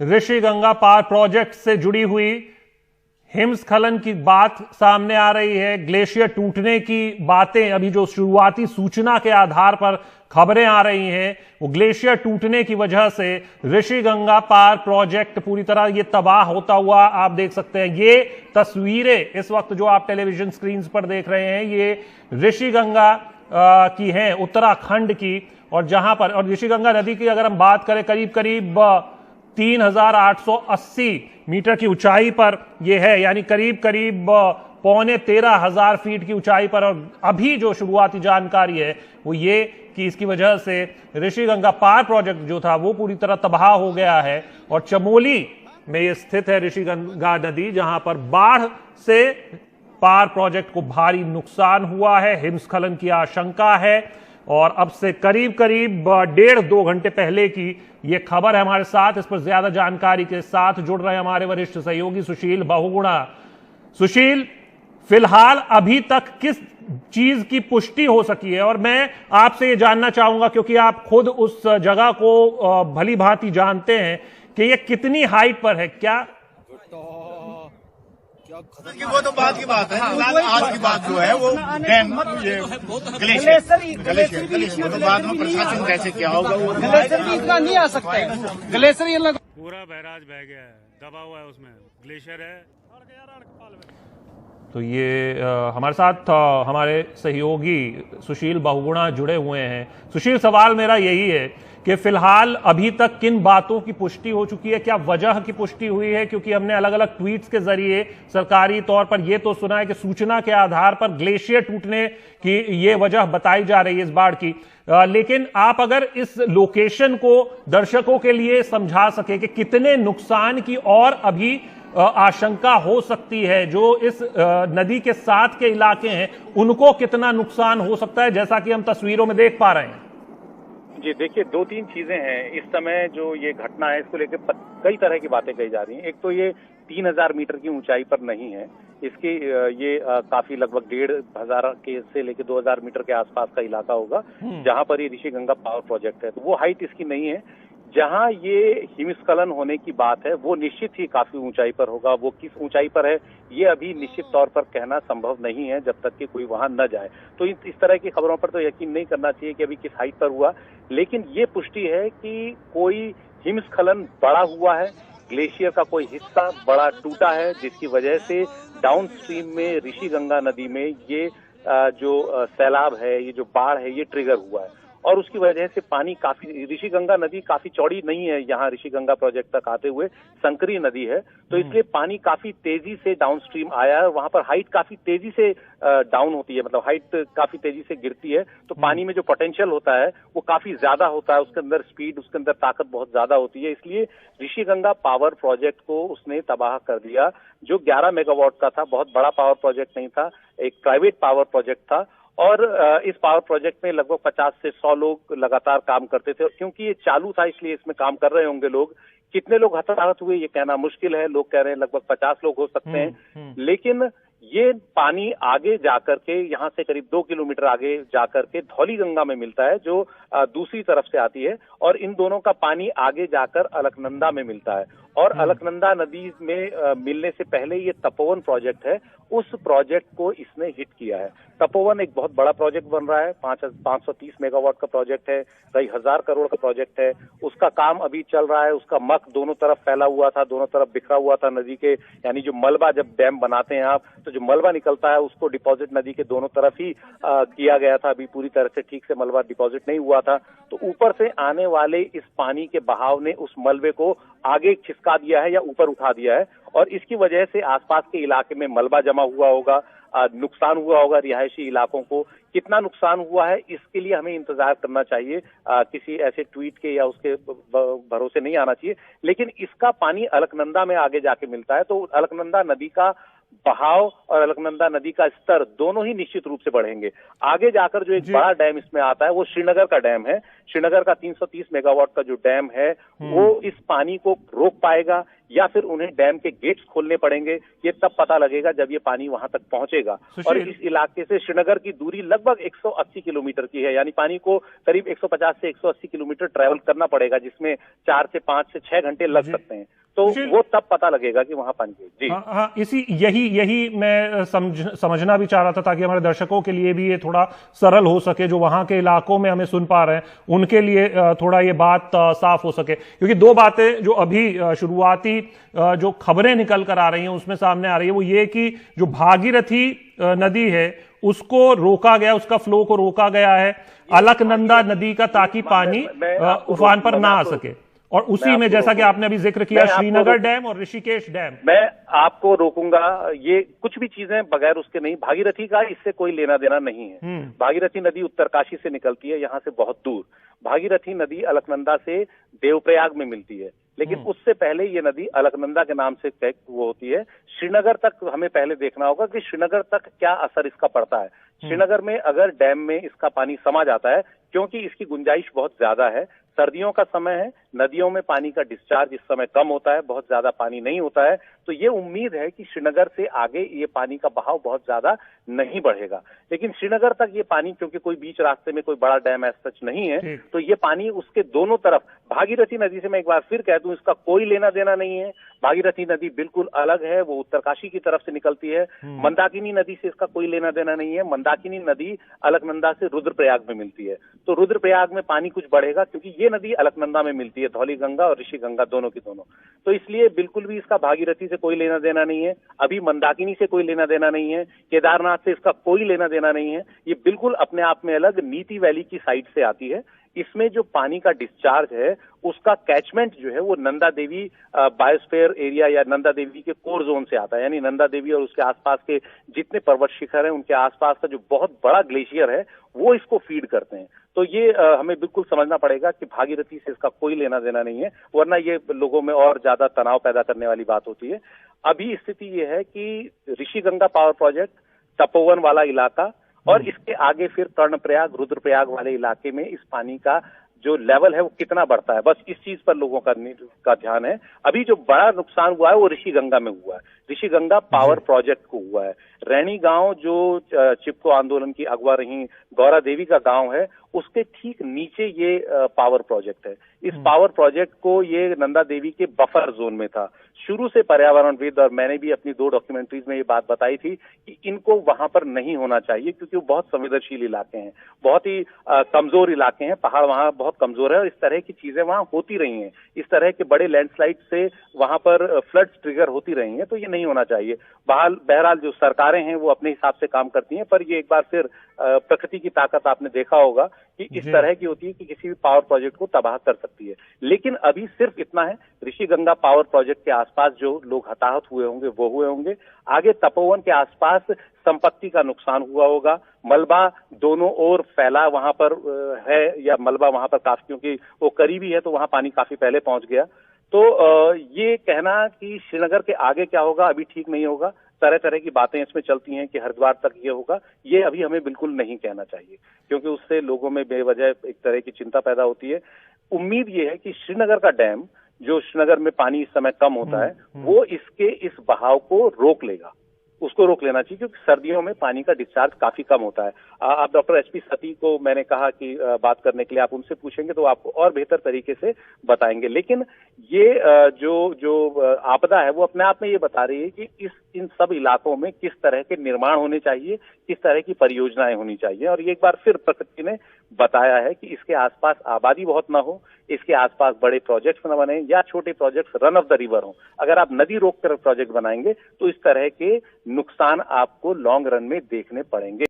Rishiganga power project से जुड़ी हुई हिमस्खलन की बात सामने आ रही है। ग्लेशियर टूटने की बातें अभी जो शुरुआती सूचना के आधार पर खबरें आ रही हैं, वो ग्लेशियर टूटने की वजह से ऋषिगंगा पावर प्रोजेक्ट पूरी तरह ये तबाह होता हुआ आप देख सकते हैं। ये तस्वीरें इस वक्त जो आप टेलीविजन स्क्रीन पर देख रहे हैं, ये ऋषिगंगा की हैं, उत्तराखंड की। और जहां पर, और ऋषिगंगा नदी की अगर हम बात करें, करीब करीब 3,880 मीटर की ऊंचाई पर यह है, यानी करीब करीब 13,500 फीट की ऊंचाई पर। और अभी जो शुरुआती जानकारी है वो ये कि इसकी वजह से ऋषिगंगा पावर प्रोजेक्ट जो था वो पूरी तरह तबाह हो गया है। और चमोली में ये स्थित है ऋषिगंगा नदी, जहां पर बाढ़ से पावर प्रोजेक्ट को भारी नुकसान हुआ है, हिमस्खलन की आशंका है। और अब से करीब करीब 1.5-2 घंटे पहले की ये खबर है हमारे साथ। इस पर ज्यादा जानकारी के साथ जुड़ रहे हमारे वरिष्ठ सहयोगी सुशील बहुगुणा। सुशील, फिलहाल अभी तक किस चीज की पुष्टि हो सकी है? और मैं आपसे ये जानना चाहूंगा, क्योंकि आप खुद उस जगह को भली भांति जानते हैं, कि ये कितनी हाइट पर है। क्या वो तो बाद की बात है। आज की बात जो है वो ग्लेशियर तो बाद में प्रशासन कैसे क्या होगा, वो ग्लेशियर भी इतना नहीं आ सकता है। ग्लेशियर ये पूरा बहराज बह गया है, दबा हुआ है, उसमें ग्लेशियर है। तो ये हमारे साथ हमारे सहयोगी सुशील बहुगुणा जुड़े हुए हैं। सुशील, सवाल मेरा यही है कि फिलहाल अभी तक किन बातों की पुष्टि हो चुकी है, क्या वजह की पुष्टि हुई है? क्योंकि हमने अलग अलग ट्वीट्स के जरिए सरकारी तौर पर यह तो सुना है कि सूचना के आधार पर ग्लेशियर टूटने की ये वजह बताई जा रही है इस बाढ़ की। लेकिन आप अगर इस लोकेशन को दर्शकों के लिए समझा सके कि कितने नुकसान की और अभी आशंका हो सकती है, जो इस नदी के साथ के इलाके हैं उनको कितना नुकसान हो सकता है, जैसा कि हम तस्वीरों में देख पा रहे हैं। जी देखिए, 2-3 चीजें हैं इस समय जो ये घटना है, इसको लेकर कई तरह की बातें कही जा रही हैं। एक तो ये 3,000 मीटर की ऊंचाई पर नहीं है, इसकी ये काफी लगभग 1,500 के से लेकर 2,000 मीटर के आसपास का इलाका होगा, जहां पर ये ऋषिगंगा पावर प्रोजेक्ट है। तो वो हाइट इसकी नहीं है। जहां ये हिमस्खलन होने की बात है वो निश्चित ही काफी ऊंचाई पर होगा। वो किस ऊंचाई पर है ये अभी निश्चित तौर पर कहना संभव नहीं है जब तक कि कोई वहां न जाए। तो इस तरह की खबरों पर तो यकीन नहीं करना चाहिए कि अभी किस हाइट पर हुआ, लेकिन ये पुष्टि है कि कोई हिमस्खलन बड़ा हुआ है, ग्लेशियर का कोई हिस्सा बड़ा टूटा है, जिसकी वजह से डाउन स्ट्रीम में ऋषिगंगा नदी में ये जो सैलाब है, ये जो बाढ़ है, ये ट्रिगर हुआ है। और उसकी वजह से पानी काफी, ऋषिगंगा नदी काफी चौड़ी नहीं है, यहाँ ऋषिगंगा प्रोजेक्ट तक आते हुए संकरी नदी है, तो इसलिए पानी काफी तेजी से डाउन स्ट्रीम आया है। वहां पर हाइट काफी तेजी से डाउन होती है, मतलब हाइट काफी तेजी से गिरती है, तो पानी में जो पोटेंशियल होता है वो काफी ज्यादा होता है, उसके अंदर स्पीड, उसके अंदर ताकत बहुत ज्यादा होती है। इसलिए ऋषिगंगा पावर प्रोजेक्ट को उसने तबाह कर दिया, जो 11 मेगावाट का था, बहुत बड़ा पावर प्रोजेक्ट नहीं था, एक प्राइवेट पावर प्रोजेक्ट था। और इस पावर प्रोजेक्ट में लगभग 50 से 100 लोग लगातार काम करते थे। क्योंकि ये चालू था इसलिए इसमें काम कर रहे होंगे लोग। कितने लोग हताहत हुए ये कहना मुश्किल है, लोग कह रहे हैं लगभग 50 लोग हो सकते हैं। लेकिन ये पानी आगे जाकर के, यहाँ से करीब 2 किलोमीटर आगे जाकर के धौलीगंगा में मिलता है, जो दूसरी तरफ से आती है, और इन दोनों का पानी आगे जाकर अलकनंदा में मिलता है। और अलकनंदा नदी में मिलने से पहले ये तपोवन प्रोजेक्ट है, उस प्रोजेक्ट को इसने हिट किया है। तपोवन एक बहुत बड़ा प्रोजेक्ट बन रहा है, 530 मेगावाट का प्रोजेक्ट है, 2,500 करोड़ का प्रोजेक्ट है। उसका काम अभी चल रहा है, उसका मक दोनों तरफ फैला हुआ था, दोनों तरफ बिखरा हुआ था नदी के, यानी जो मलबा, जब डैम बनाते हैं आप तो जो मलबा निकलता है उसको डिपॉजिट नदी के दोनों तरफ ही किया गया था। अभी पूरी तरह से ठीक से मलबा डिपॉजिट नहीं हुआ था, तो ऊपर से आने वाले इस पानी के बहाव ने उस मलबे को आगे खिसका दिया है या ऊपर उठा दिया है, और इसकी वजह से आसपास के इलाके में मलबा जमा हुआ होगा, नुकसान हुआ होगा रिहायशी इलाकों को। कितना नुकसान हुआ है इसके लिए हमें इंतजार करना चाहिए, किसी ऐसे ट्वीट के या उसके भरोसे नहीं आना चाहिए। लेकिन इसका पानी अलकनंदा में आगे जाके मिलता है, तो अलकनंदा नदी का बहाव और अलकनंदा नदी का स्तर दोनों ही निश्चित रूप से बढ़ेंगे। आगे जाकर जो एक बड़ा डैम इसमें आता है वो श्रीनगर का डैम है। श्रीनगर का 330 मेगावाट का जो डैम है वो इस पानी को रोक पाएगा या फिर उन्हें डैम के गेट्स खोलने पड़ेंगे, ये तब पता लगेगा जब ये पानी वहां तक पहुंचेगा। और इस इलाके से श्रीनगर की दूरी लगभग 180 किलोमीटर की है, यानी पानी को करीब 150 से 180 किलोमीटर ट्रैवल करना पड़ेगा, जिसमें 4 से 5 से 6 घंटे लग सकते हैं। तो वो तब पता लगेगा कि वहां पानी है। जी हाँ, यही मैं समझना भी चाह रहा था, ताकि हमारे दर्शकों के लिए भी ये थोड़ा सरल हो सके, जो वहां के इलाकों में हमें सुन पा रहे हैं उनके लिए थोड़ा ये बात साफ हो सके। क्योंकि दो बातें जो अभी शुरुआती जो खबरें निकल कर आ रही हैं उसमें सामने आ रही है, वो ये कि जो भागीरथी नदी है उसको रोका गया, उसका फ्लो को रोका गया है अलकनंदा नदी का, ताकि पानी उफान पर ना आ सके। और उसी में जैसा कि आपने अभी जिक्र किया श्रीनगर डैम और ऋषिकेश डैम। मैं आपको रोकूंगा, ये कुछ भी चीजें बगैर उसके नहीं। भागीरथी का इससे कोई लेना देना नहीं है। भागीरथी नदी उत्तरकाशी से निकलती है, यहाँ से बहुत दूर। भागीरथी नदी अलकनंदा से देवप्रयाग में मिलती है, लेकिन उससे पहले ये नदी अलकनंदा के नाम से वो होती है। श्रीनगर तक हमें पहले देखना होगा कि श्रीनगर तक क्या असर इसका पड़ता है। श्रीनगर में अगर डैम में इसका पानी समा जाता है, क्योंकि इसकी गुंजाइश बहुत ज्यादा है, सर्दियों का समय है, नदियों में पानी का डिस्चार्ज इस समय कम होता है, बहुत ज्यादा पानी नहीं होता है, तो ये उम्मीद है कि श्रीनगर से आगे ये पानी का बहाव बहुत ज्यादा नहीं बढ़ेगा। लेकिन श्रीनगर तक ये पानी, क्योंकि कोई बीच रास्ते में कोई बड़ा डैम ऐसा सच नहीं है, तो ये पानी उसके दोनों तरफ, भागीरथी नदी से मैं एक बार फिर कह दूं, इसका कोई लेना देना नहीं है। भागीरथी नदी बिल्कुल अलग है, वो उत्तरकाशी की तरफ से निकलती है। मंदाकिनी नदी से इसका कोई लेना देना नहीं है। मंदाकिनी नदी अलकनंदा से रुद्रप्रयाग में मिलती है, तो रुद्रप्रयाग में पानी कुछ बढ़ेगा, क्योंकि ये नदी अलकनंदा में मिलती है, धौली गंगा और ऋषि गंगा दोनों की दोनों। तो इसलिए बिल्कुल भी इसका भागीरथी से कोई लेना देना नहीं है, अभी मंदाकिनी से कोई लेना देना नहीं है, केदारनाथ से इसका कोई लेना देना नहीं है। ये बिल्कुल अपने आप में अलग नीति वैली की साइड से आती है। इसमें जो पानी का डिस्चार्ज है उसका कैचमेंट जो है वो नंदा देवी बायोस्फीयर एरिया या नंदा देवी के कोर जोन से आता है, यानी नंदा देवी और उसके आसपास के जितने पर्वत शिखर हैं उनके आसपास का जो बहुत बड़ा ग्लेशियर है वो इसको फीड करते हैं। तो ये हमें बिल्कुल समझना पड़ेगा कि भागीरथी से इसका कोई लेना देना नहीं है, वरना ये लोगों में और ज्यादा तनाव पैदा करने वाली बात होती है। अभी स्थिति ये है कि ऋषि गंगा पावर प्रोजेक्ट, तपोवन वाला इलाका और इसके आगे फिर कर्णप्रयाग, रुद्रप्रयाग वाले इलाके में इस पानी का जो लेवल है वो कितना बढ़ता है, बस इस चीज पर लोगों का ध्यान है। अभी जो बड़ा नुकसान हुआ है वो ऋषि गंगा में हुआ है, ऋषि गंगा पावर प्रोजेक्ट को हुआ है। रैनी गांव जो चिपको आंदोलन की अगवा रही गौरा देवी का गांव है, उसके ठीक नीचे ये पावर प्रोजेक्ट है। इस पावर प्रोजेक्ट को ये नंदा देवी के बफर जोन में था शुरू से पर्यावरणविद, और मैंने भी अपनी 2 डॉक्यूमेंट्रीज में ये बात बताई थी कि इनको वहां पर नहीं होना चाहिए, क्योंकि वो बहुत संवेदनशील इलाके हैं, बहुत ही कमजोर इलाके हैं, पहाड़ वहां बहुत कमजोर है और इस तरह की चीजें वहां होती रही हैं। इस तरह के बड़े लैंडस्लाइड से वहां पर फ्लड्स ट्रिगर होती रही हैं, तो ये नहीं होना चाहिए। बहरहाल जो सरकारें हैं वो अपने हिसाब से काम करती हैं, पर ये एक बार फिर प्रकृति की ताकत आपने देखा होगा कि इस तरह की होती है कि किसी भी पावर प्रोजेक्ट को तबाह कर सकती है। लेकिन अभी सिर्फ इतना है, ऋषि गंगा पावर प्रोजेक्ट के आसपास जो लोग हताहत हुए होंगे वो हुए होंगे। आगे तपोवन के आसपास संपत्ति का नुकसान हुआ होगा। मलबा दोनों ओर फैला वहां पर है, या मलबा वहां पर काफी, क्योंकि वो करीबी है तो वहां पानी काफी पहले पहुंच गया। तो ये कहना कि श्रीनगर के आगे क्या होगा अभी ठीक नहीं होगा। तरह तरह की बातें इसमें चलती हैं कि हरिद्वार तक ये होगा, ये अभी हमें बिल्कुल नहीं कहना चाहिए, क्योंकि उससे लोगों में बेवजह एक तरह की चिंता पैदा होती है। उम्मीद ये है कि श्रीनगर का डैम, जो श्रीनगर में पानी इस समय कम होता है, वो इसके इस बहाव को रोक लेगा, उसको रोक लेना चाहिए, क्योंकि सर्दियों में पानी का डिस्चार्ज काफी कम होता है। आप डॉक्टर एचपी सती को मैंने कहा कि बात करने के लिए, आप उनसे पूछेंगे तो आपको और बेहतर तरीके से बताएंगे। लेकिन ये जो आपदा है वो अपने आप में ये बता रही है कि इन सब इलाकों में किस तरह के निर्माण होने चाहिए, किस तरह की परियोजनाएं होनी चाहिए। और ये एक बार फिर प्रकृति ने बताया है कि इसके आसपास आबादी बहुत ना हो, इसके आसपास बड़े प्रोजेक्ट्स न बने, या छोटे projects run of the river हो। अगर आप नदी रोक कर प्रोजेक्ट बनाएंगे तो इस तरह के नुकसान आपको लॉन्ग रन में देखने पड़ेंगे।